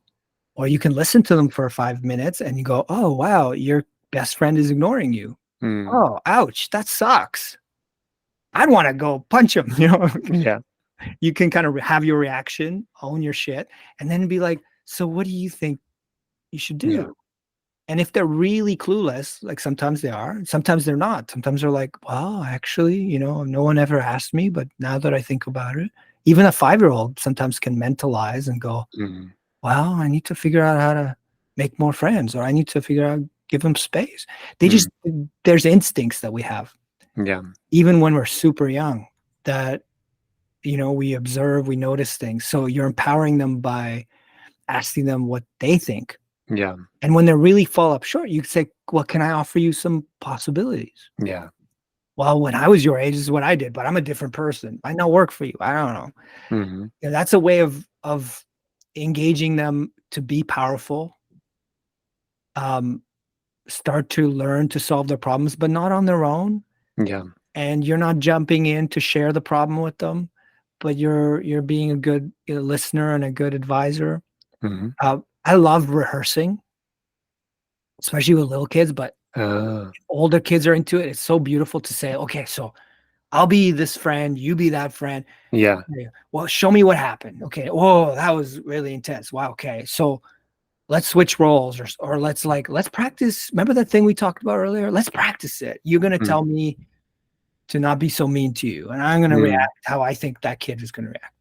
or you can listen to them for 5 minutes and you go, oh, wow, your best friend is ignoring you. Oh, ouch, that sucks. I'd want to go punch him, Yeah. You can kind of have your reaction, own your shit, and then be like, so what do you think you should do? Yeah. And if they're really clueless, like sometimes they are, sometimes they're not. Sometimes they're like, well, actually, no one ever asked me, but now that I think about it, even a 5-year-old sometimes can mentalize and go, well, I need to figure out how to make more friends, or I need to figure out, give them space. There's instincts that we have. Yeah. Even when we're super young, that we observe, we notice things. So you're empowering them by asking them what they think. Yeah. And when they really fall up short, you say, well, can I offer you some possibilities? Yeah. Well, when I was your age, this is what I did, but I'm a different person. Might not work for you. I don't know. Mm-hmm. That's a way of engaging them to be powerful. Start to learn to solve their problems, but not on their own. Yeah. And you're not jumping in to share the problem with them, but you're being a good listener and a good advisor. I love rehearsing, especially with little kids, but older kids are into it. It's so beautiful to say, okay, so I'll be this friend, you be that friend. Yeah. Well, show me what happened. Okay. Whoa, that was really intense. Wow. Okay. So let's switch roles, or let's practice. Remember that thing we talked about earlier? Let's practice it. You're going to tell me to not be so mean to you, and I'm going to react how I think that kid is going to react.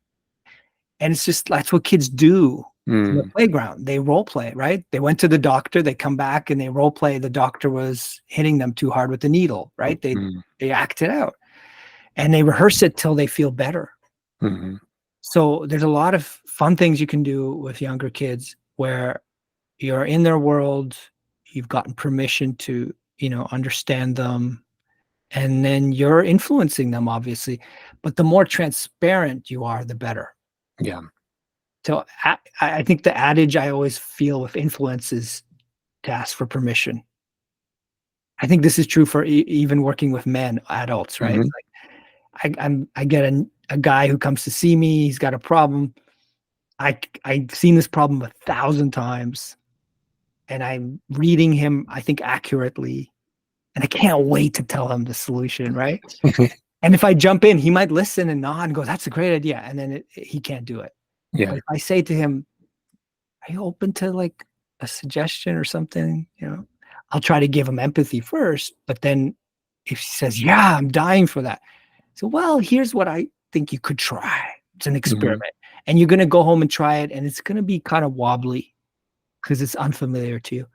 And it's just, that's what kids do in the playground. They role play, right? They went to the doctor, they come back and they role play. The doctor was hitting them too hard with the needle, right? They act it out and they rehearse it till they feel better. So there's a lot of fun things you can do with younger kids where you're in their world, you've gotten permission to, understand them, and then you're influencing them, obviously. But the more transparent you are, the better. Yeah. So I think the adage I always feel with influence is to ask for permission. I think this is true for even working with men, adults, right? Like I get a guy who comes to see me. He's got a problem. I've seen this problem 1,000 times. and I'm reading him, I think, accurately, and I can't wait to tell him the solution, right? And if I jump in, he might listen and nod and go, "That's a great idea," and then he can't do it. Yeah. But if I say to him, "Are you open to like a suggestion or something?" I'll try to give him empathy first, but then if he says, "Yeah, I'm dying for that," so, well, here's what I think you could try. It's an experiment, and you're gonna go home and try it, and it's gonna be kind of wobbly because it's unfamiliar to you.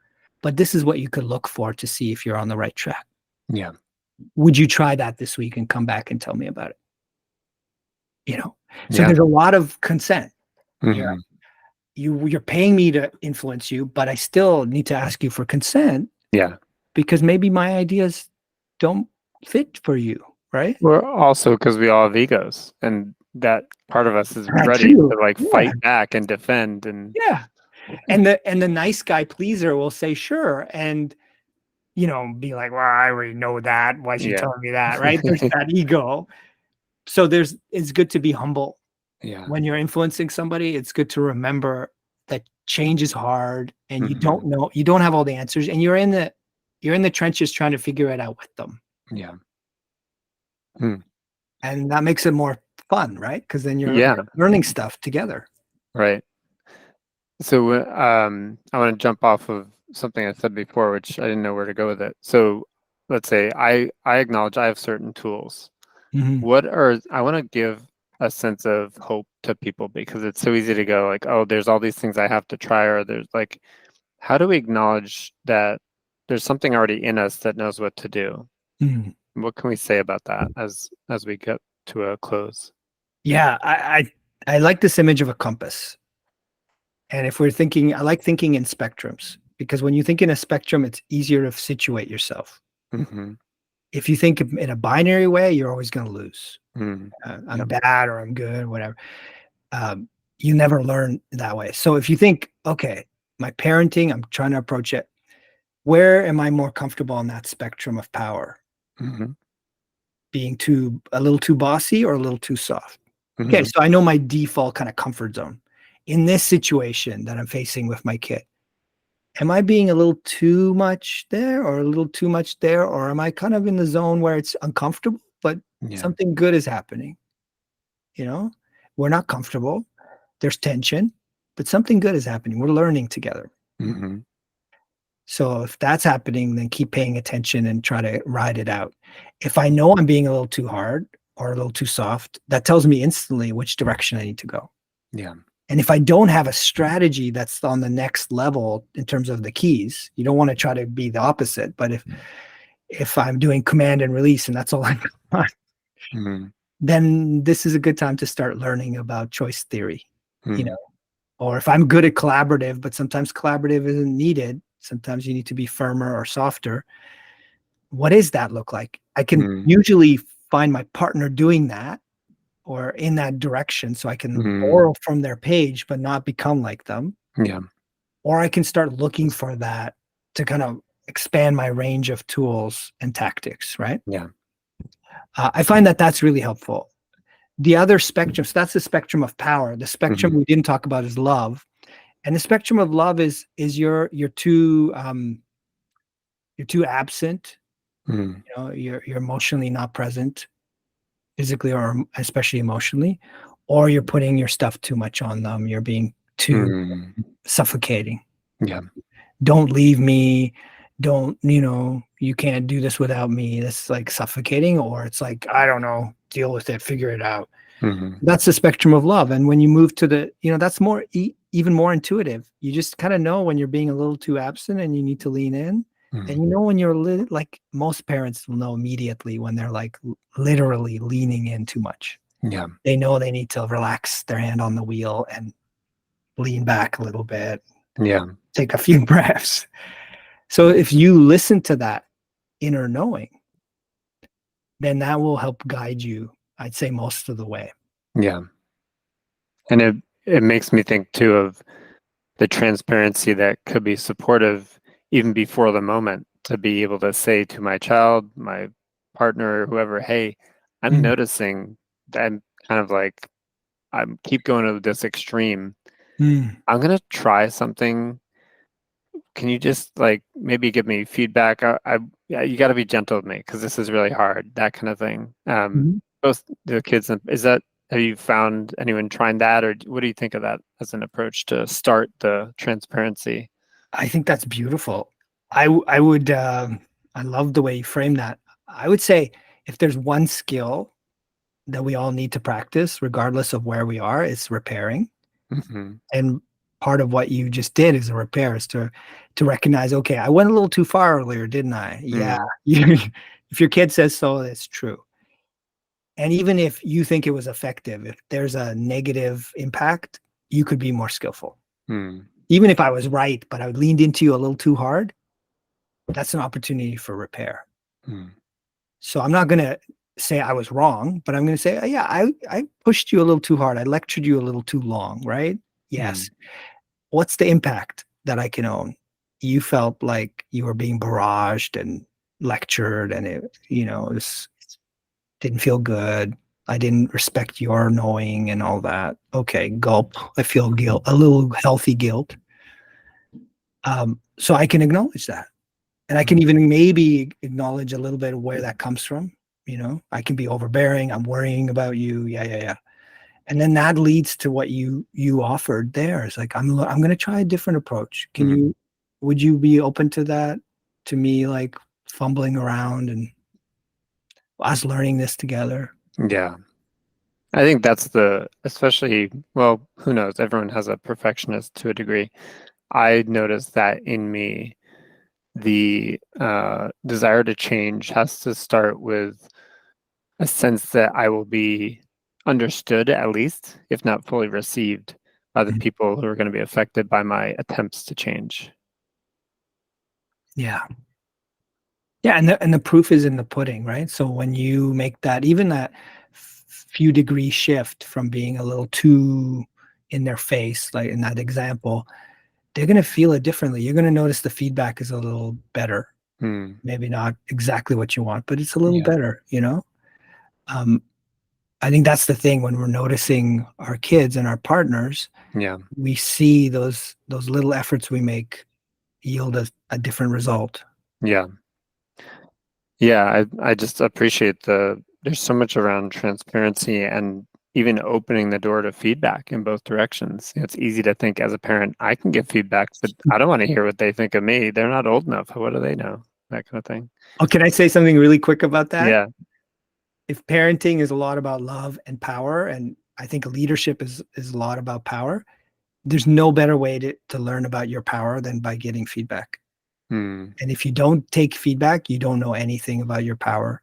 But this is what you could look for to see if you're on the right track. Yeah. Would you try that this week and come back and tell me about it? So Yeah. there's a lot of consent. Mhm. You're paying me to influence you, but I still need to ask you for consent Yeah. because maybe my ideas don't fit for you, right? Well, also because we all have egos, and that part of us is That ready too. to like Yeah. fight back and defend. And Yeah. And the nice guy pleaser will say sure and be like, well, I already know that. Why is she yeah. telling me that? Right? There's that ego. So it's good to be humble. Yeah. When you're influencing somebody, it's good to remember that change is hard and you don't know, you don't have all the answers, and you're in the trenches trying to figure it out with them. Yeah. And that makes it more fun, right? Because then you're Yeah. learning stuff together. Right. So I want to jump off of something I said before, which I didn't know where to go with it. So let's say I acknowledge I have certain tools. Mhm. I want to give a sense of hope to people, because it's so easy to go like, oh, there's all these things I have to try, or there's like, how do we acknowledge that there's something already in us that knows what to do? Mhm. What can we say about that as we get to a close? Yeah, I like this image of a compass. And if we're thinking, I like thinking in spectrums, because when you think in a spectrum, it's easier to situate yourself. Mm-hmm. If you think in a binary way, you're always going to lose. Mm-hmm. I'm bad or I'm good, whatever. You never learn that way. So if you think, okay, my parenting, I'm trying to approach it, where am I more comfortable on that spectrum of power? Mm-hmm. Being a little too bossy or a little too soft? Mm-hmm. Okay, so I know my default kind of comfort zone. In this situation that I'm facing with my kid, am I being a little too much there or a little too much there? Or am I kind of in the zone where it's uncomfortable, but something good is happening? We're not comfortable. There's tension, but something good is happening. We're learning together. Mm-hmm. So if that's happening, then keep paying attention and try to ride it out. If I know I'm being a little too hard or a little too soft, that tells me instantly which direction I need to go. Yeah. And if I don't have a strategy that's on the next level in terms of the keys, you don't want to try to be the opposite. But if I'm doing command and release and that's all I got, then this is a good time to start learning about choice theory. Or if I'm good at collaborative, but sometimes collaborative isn't needed, sometimes you need to be firmer or softer. What does that look like? I can usually find my partner doing that or in that direction, so I can borrow from their page but not become like them. Yeah. Or I can start looking for that to kind of expand my range of tools and tactics, right? Yeah. I find that that's really helpful. The other spectrum, so that's the spectrum of power. The spectrum we didn't talk about is love. And the spectrum of love is you're too absent. You're emotionally not present, physically or especially emotionally, or you're putting your stuff too much on them. You're being too suffocating. Yeah. Don't leave me. Don't, you can't do this without me. That's like suffocating, or it's like, I don't know, deal with it, figure it out. That's the spectrum of love. And when you move to the, that's more, even more intuitive. You just kind of know when you're being a little too absent and you need to lean in. And when you're like, most parents will know immediately when they're like literally leaning in too much. Yeah. They know they need to relax their hand on the wheel and lean back a little bit. Yeah. Take a few breaths. So if you listen to that inner knowing, then that will help guide you, I'd say, most of the way. Yeah. And it makes me think too of the transparency that could be supportive even before the moment, to be able to say to my child, my partner, whoever, hey, I'm noticing that I'm kind of like, I keep going to this extreme. I'm going to try something can you just like maybe give me feedback? Yeah, you got to be gentle with me because this is really hard, that kind of thing. Both the kids, have you found anyone trying that, or what do you think of that as an approach to start the transparency? I think that's beautiful. I would, I love the way you frame that. I would say if there's one skill that we all need to practice, regardless of where we are, it's repairing. Mm-hmm. And part of what you just did is a repair, is to recognize, okay, I went a little too far earlier, didn't I? Yeah. If your kid says so, it's true. And even if you think it was effective, if there's a negative impact, you could be more skillful. Mm. Even if I was right, but I leaned into you a little too hard, that's an opportunity for repair. Mm. So I'm not going to say I was wrong, but I'm going to say, yeah, I pushed you a little too hard. I lectured you a little too long, right? Yes. What's the impact that I can own? You felt like you were being barraged and lectured, and it didn't feel good. I didn't respect your knowing and all that. Okay, gulp. I feel guilt, a little healthy guilt. So I can acknowledge that. And I can even maybe acknowledge a little bit of where that comes from. I can be overbearing. I'm worrying about you. Yeah. And then that leads to what you offered there. It's like, I'm going to try a different approach. Would you be open to that? To me, like fumbling around and us learning this together. Yeah. I think that's especially, well, who knows? Everyone has a perfectionist to a degree. I noticed that in me, the desire to change has to start with a sense that I will be understood, at least, if not fully received, by the people who are going to be affected by my attempts to change. Yeah. Yeah, and the proof is in the pudding, right? So when you make that, even that few degree shift from being a little too in their face, like in that example, they're going to feel it differently. You're going to notice the feedback is a little better. Maybe not exactly what you want, but it's a little better, I think that's the thing when we're noticing our kids and our partners. Yeah. We see those little efforts we make yield a different result. Yeah. Yeah, I just appreciate there's so much around transparency and even opening the door to feedback in both directions. It's easy to think as a parent, I can give feedback, but I don't want to hear what they think of me. They're not old enough. What do they know? That kind of thing. Oh, can I say something really quick about that? Yeah. If parenting is a lot about love and power, and I think leadership is a lot about power, there's no better way to learn about your power than by getting feedback. And if you don't take feedback, you don't know anything about your power.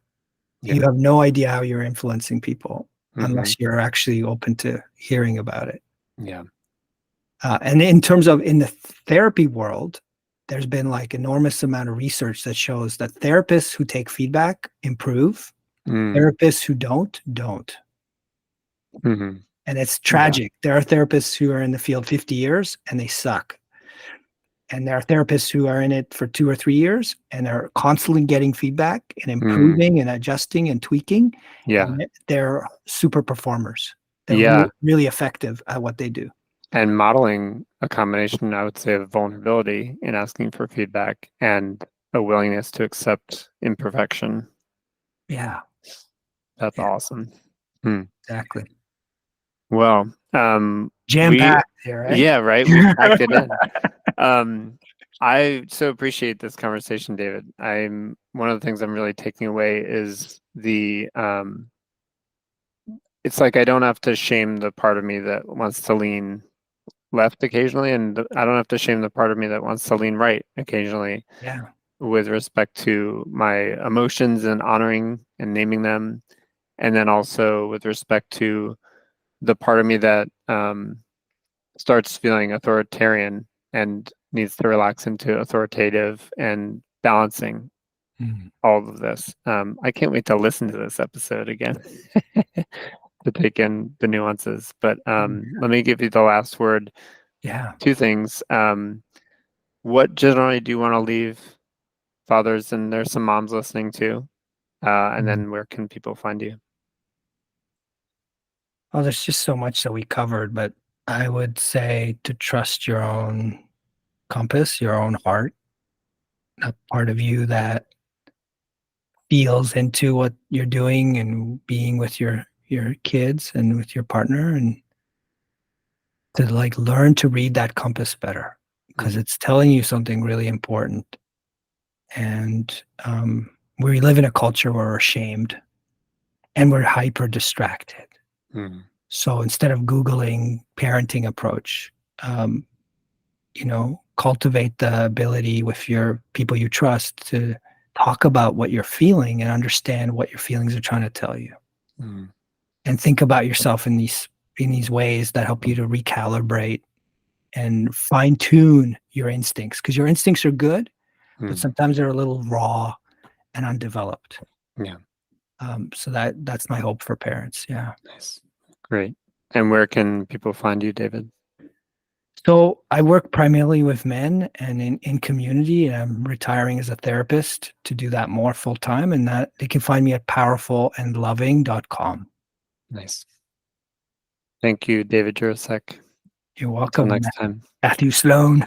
Yeah. You have no idea how you're influencing people unless you're actually open to hearing about it. Yeah. And in terms of in the therapy world, there's been like enormous amount of research that shows that therapists who take feedback improve. Therapists who don't. And it's tragic. There are therapists who are in the field 50 years and they suck. And there are therapists who are in it for 2 or 3 years and they're constantly getting feedback and improving and adjusting and tweaking. Yeah. And they're super performers. They're really effective at what they do. And modeling a combination, I would say, of vulnerability in asking for feedback and a willingness to accept imperfection. Yeah. That's awesome. Exactly. Well, jam-packed here, right? Yeah, right. We packed it in. I so appreciate this conversation, David. One of the things I'm really taking away is it's like I don't have to shame the part of me that wants to lean left occasionally, and I don't have to shame the part of me that wants to lean right occasionally. Yeah. With respect to my emotions and honoring and naming them, and then also with respect to the part of me that starts feeling authoritarian and needs to relax into authoritative and balancing all of this. I can't wait to listen to this episode again to take in the nuances. But let me give you the last word. Yeah. 2 things. What generally do you want to leave fathers, and there's some moms listening too, and then where can people find you? Oh, there's just so much that we covered, but I would say to trust your own compass, your own heart, that part of you that feels into what you're doing and being with your kids and with your partner, and to like learn to read that compass better, because it's telling you something really important. And we live in a culture where we're ashamed and we're hyper distracted. So instead of Googling parenting approach, cultivate the ability with your people you trust to talk about what you're feeling and understand what your feelings are trying to tell you. And think about yourself in these ways that help you to recalibrate and fine tune your instincts, because your instincts are good, but sometimes they're a little raw and undeveloped. Yeah. So that's my hope for parents. Yeah. Nice. Great. And where can people find you, David? So I work primarily with men and in community, and I'm retiring as a therapist to do that more full time, and that they can find me at powerfulandloving.com. Nice. Thank you, David Jurasek. You're welcome. Until next time. Matthew Sloan.